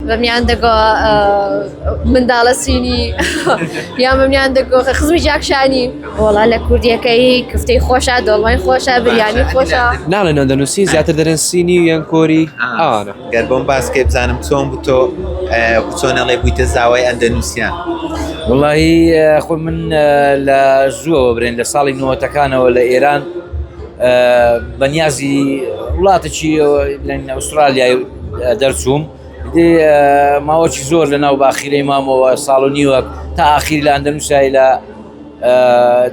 بەمیان دەگۆ منداڵە سینی یا بەمیان دەگۆ خزمی جاکشانی وڵا لە کوردیەکەی کفتەی خۆشە دۆڵمای خۆشە بریانی خۆشە ناڵێن ئەندەنووسی زیاتر دەرن سینی یان کۆری ئاوانە گەر بۆم باسکێ بزانم چۆن بوو تۆ چۆنەڵێ بوویتە زاوای ئەندەنووسیان وڵی خۆ من لە زووەوە برێن لە ساڵی 90ەکانەوە لە ئێران بەنیازی وڵاتێکی لە ئوسترالیای دەرچووم ماوەکی زۆر لە ناو باخیرەی مامەوە ساڵ و نیوە تا ئاخیر لە ئەندەنووسای لە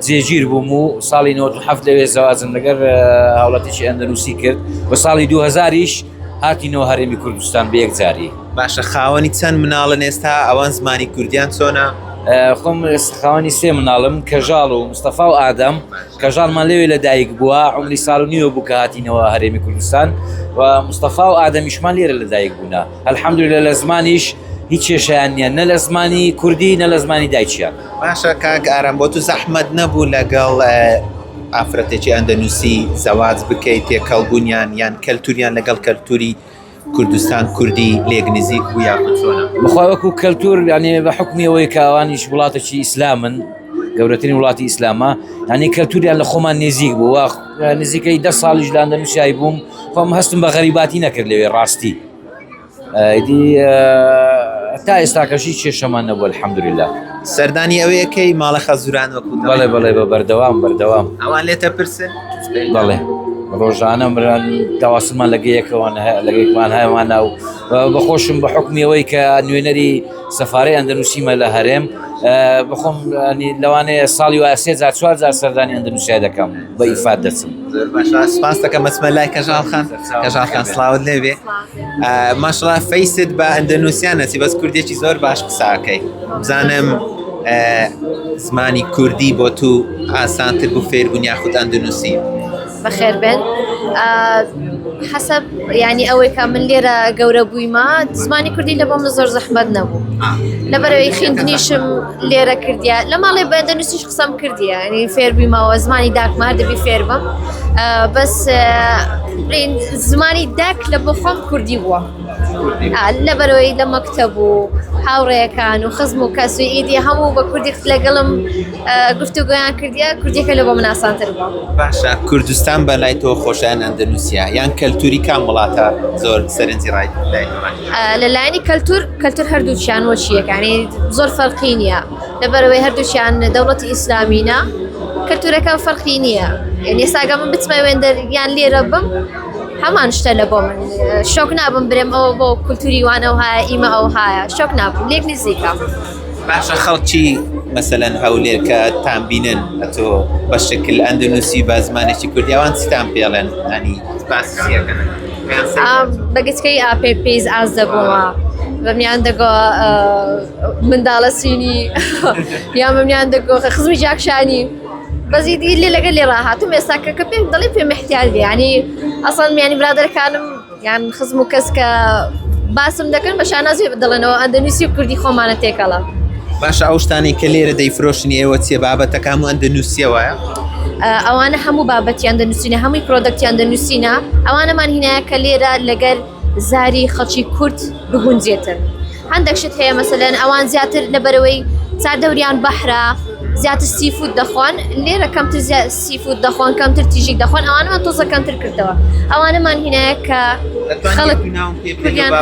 جێگیر بووم و ساڵی 97 لەوێ زەواجم لەگەر هاوڵاتێکی ئەندەنووسی کرد و ساڵی 2000یش هاتینەوە هەرێمی کوردستان بە یەکجاری. باشە خاوەنی چەند مناڵن ئێستا ئەوان زمانی کوردیان چۆنە؟ خۆم خاوەنی سێ مناڵم کەژاڵ و مستەفا و ئادەم کەژاڵمان لەوێ لە دایک بووە عمری ساڵ و نیوە بوو کە هاتینەوە هەرێمی کوردستان و مستەفا و ئادەمیشمان لێرە لە دایک بوونا ئەلحەمدولێلە لە زمانیش هیچ کێشەیان نییە نە لە زمانی کوردی نە لە زمانی دایکیان. باشە کاک ئارام بۆ تو زەحمەت نەبوو لەگەڵ ئافرەتێکی ئەندەنووسی زەواج بکەیت تێکەڵبوونیان یان کەلتوریان لەگەڵ کەلتوری کوردستان کوردی لێک نزیک بوو یا چۆنە؟ بەخوا وەکو کەلتور یعنی بە حکمی ئەوەی کە ئەوانیش وڵاتێکی ئیسلامن گەورەترین وڵاتی ئیسلامە یعنی کەلتوریان لە خۆمان نزیک بوو و نزیکەی 10 ساڵیش لە ئەندەنووسیای بووم خۆم هەستم بە غەریباتی نەکرد لەوێ ڕاستی ئیدی تا ئێستاکەشی کێشەمان نەبووە الحەمدولillah. سەردانی ئەوەیەکەی ماڵە خەزوران وەکو بەڵێ بەڵێ بە بەردەوام ئەوان لێتە پرسن؟ بەڵێ ڕۆژانە مران داواسمان لەگەیەکمان هەیەمانە و بەخۆشم بە حکمیەوەی کە نوێنەری سەفارەی ئەندەنووسیمە لە هەرێم بخۆم لەوانەیە ساڵی وایە 3000-4000 سەردانی ئەندەنووسیا دەکەم بە ئیفات دەچم. سپاس دەکەم مەسمە لای کەژاڵخان سڵاوت لێبێ. ماشەڵڵا فەیست بە ئەندەنووسیان نەچی بەس کوردێکی زۆر باش قساکەی بزانم زمانی کوردی بۆ تو ئاسانتر بوو فێربوون یاخود ئەندەنووسی؟ بەخێر بێن حەسەب ینی ئەوەی کە من لێرە گەورە بوویمە زمانی کوردی لە بۆ من زۆر زەحمەت نەبوو لەبەرەوەی خوێندنیشم لێرە کردیە لە ماڵێ بە ئەندەنووسیش قسەم کردیە ینی فێر بوویمەوە زمانی داکمە هەر دەبی فێر بم بەس زمانی داک لە بۆ خۆم کوردی بووە لەبەرەوەی لە مەکتەب و هاوڕێیەکان و خزم و کەس و ئیدی هەموو بە کوردی لەگەڵم گفتوگۆیان کردیە کوردیەکە لە بۆ من ئاسانتر بووە. باشە کوردستان بە لای تۆ خۆشیان ئەندەنووسیا یان کەلتوری کام وڵاتە زۆر سەرنجی ڕای لەلایەنی کەلتور هەردووچیان وەچیەکانی زۆر فەرقی نییە لەبەرەوەی هەردووچیان دەوڵەتی ئیسلامینە کەلتورەکە فەرقی نییە یعنی ئێستاگە من بچمە وێندەریان لێرە بم هەمان شتە لە بۆ من شۆک نابم برێم ئەوە بۆ کولتوری وانە و هایە ئیمە ئەو هایە شۆک نابم لێک نزیکە. باشە خەڵکی مەسەلەن هەولێر کە تامبینن ئەتۆ بە شکل ئەندەنووسی بە زمانێکی کوردی ئەوان چتان پێڵێن ینی باسیەکەن؟ بەگچکەی ئاپێ پێیز ئاز دەبوومە بەمیان دەگۆ منداڵە سینی یا بەمیان دەگۆ خزمی جاکشانی بەزیدی لێ لەگەر لێ ڕاهاتم ئێستا کە پێم دەڵێ پێم احتیاج ینی ئەسڵ میانی برادەرەکانم یان خزم و کەس کە باسم دەکەن بە شانازێ دەڵێنەوە ئەندەنووسی و کوردی خۆمانە تێکەڵە. باشە ئەو شتانی کە لێرە دەیفرۆشنی ئێوە چیە بابەتەکان و ئەندەنووسیەوەیە؟ ئەوانە هەموو بابەتیان دەنووسینە هەمووی پرۆدەکتیان دەنووسینە ئەوانەمان هینایە کە لێرە لەگەر زاری خەڵکی کورد بگونجێتن هەندێک شت هەیە مەسەلەن ئەوان زیاتر لەبەرەوەی چاردەوریان بەحرا زیاتر سیفود دەخۆن لێرە کەمتر سیفود دەخۆن کەمتر تیژیک دەخۆن ئەوانەمان تۆزە کەمتر کردەوە ئەوانەمان هینایە کە خەڵک کوردیان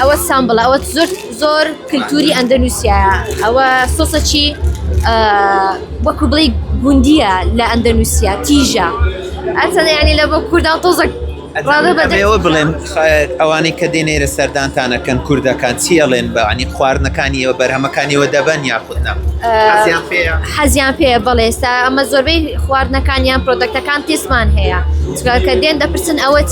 ئەوە سامبڵە ئەوە زۆر کللتوری ئەندەنووسیایە ئەوە سۆسەکی وەکو بڵێ گوندیە لە ئەندەنووسیا تیژە ئەچەندە ینی لە بۆ کوردان تۆزە ئەوە بڵێم ئەوانەی کە دێنێرە سەردانتانەکەن کوردەکان چیەڵێن بە عنی خواردنەکانیەوە بەرهەمەکانیەوە دەبەن یاخودنا حەزیان پێ بەڵێ ئێستا ئەمە زۆربەی خواردنەکانیان پرۆدەکتەکان تێسمان هەیە کە دێن دەپرسن ئەوە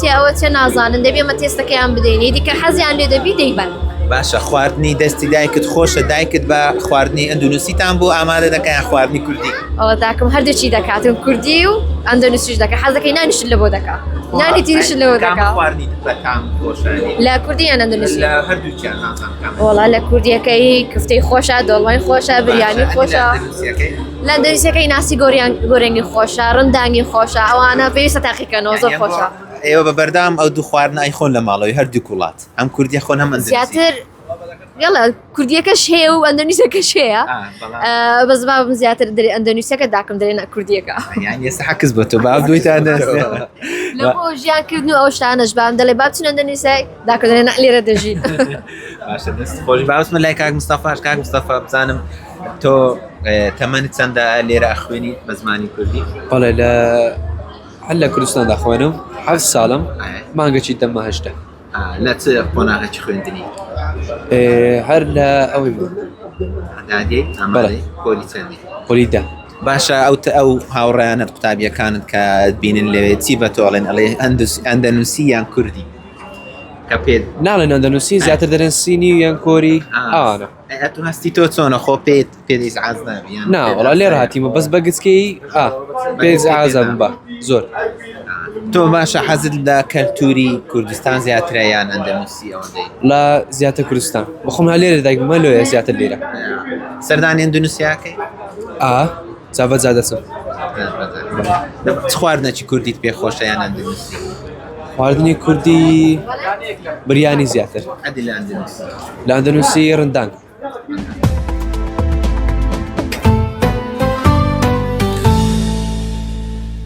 چێ نازانن دەبێ ئەمە تێستەکەیان بدەینی دیکە حەزیان لێ دەبی دەیبن. باشە خواردنی دەستی دایکت خۆشە دایکت بە خواردنی ئەندەنووسیتان بۆ ئامادە دەکەیان خواردنی کوردی؟ ئەوە داکەم هەردووچی دەکاتم کوردی و ئەندەنووسیش دەکە حەزەکەی نانیشت لە بۆ دەکات نانی تیریشت لەوە دەکات خواردنی بەتام خۆشە لە کوردی یان ئەندەنووسی؟ لە هەردووکیان نازانم وڵا لە کوردیەکەی کفتەی خۆشە دۆڵمای خۆشە بریانی خۆشە لە ئەندەنووسیەکەی ناسی گۆرەنگی خۆشە ڕندانگی خۆشە ئەوانە پێویستە تاقیکەنەوە زۆر خۆشە. ئێوە بە بەردام ئەو دوو خواردن ئەیخۆن لە ماڵەوەی هەردوو وڵات ئەم کوردیە خۆن هەم زیاتر یاڵە کوردیەکەش هەیە و ئەندەنویسەکەش هەیە بە زبابم زیاتر دەری ئەندەنویسەکە داکەم دەرێنە کوردیەکە یان ێستا حەکس بۆ تۆ با دویتان لە بۆ ژیانکردن و ئەو شتانەش بام دەڵێ با بچین ئەندەنویسای داکردێنە لێرە دەژی باشە دەست خۆش باوسمە لای کاک مستەفاش کاک مستەفا بزانم تۆ تەمەنت چەندە لێرە ئەخوێنیت بە زمانی کوردی بەڵێ لە هەر لە کوردستاندا خوێنم 7 ساڵم مانگەچی دەمە هەشتا لە چ قۆناغێکی خوێندنی هەر لە ئەوەی بوو دادی ئەمەڵی پۆلی چەندی پۆلیدا باشە ئەو هاوڕێیانت قوتابیەکانت کە بینن لەوێ چی بە تۆڵێن ئەڵێ ئەندەنووسی یان کوردی کە پێت ناڵێن ئەندەنووسی زیاتر دەرێن سینی و یان کۆری ئاوانە تو هەستی تۆ چۆنە خۆ پێت پێدەیز عاز نابیان نا وڵا لێرە هاتیمە بەس بە گچکەی پێز ئازابم بە زۆر تۆ باشە حەزت لە کەلتوری کوردستان زیاترە یان ئەندەنووسی ئەوەندەی لە زیاتر کوردستان بخۆم هە لێرە دایکمە لێە زیاتر لێرە سەردانی ئەندەنووسیاکەی چاوە جادەچم چ خواردنەکی کوردیت پێخۆشە یان ئەندەنووسی خواردنی کوردی بریانی زیاتر ئەدی لە ئەندەنووسی لە ئەندەنووسی ڕندان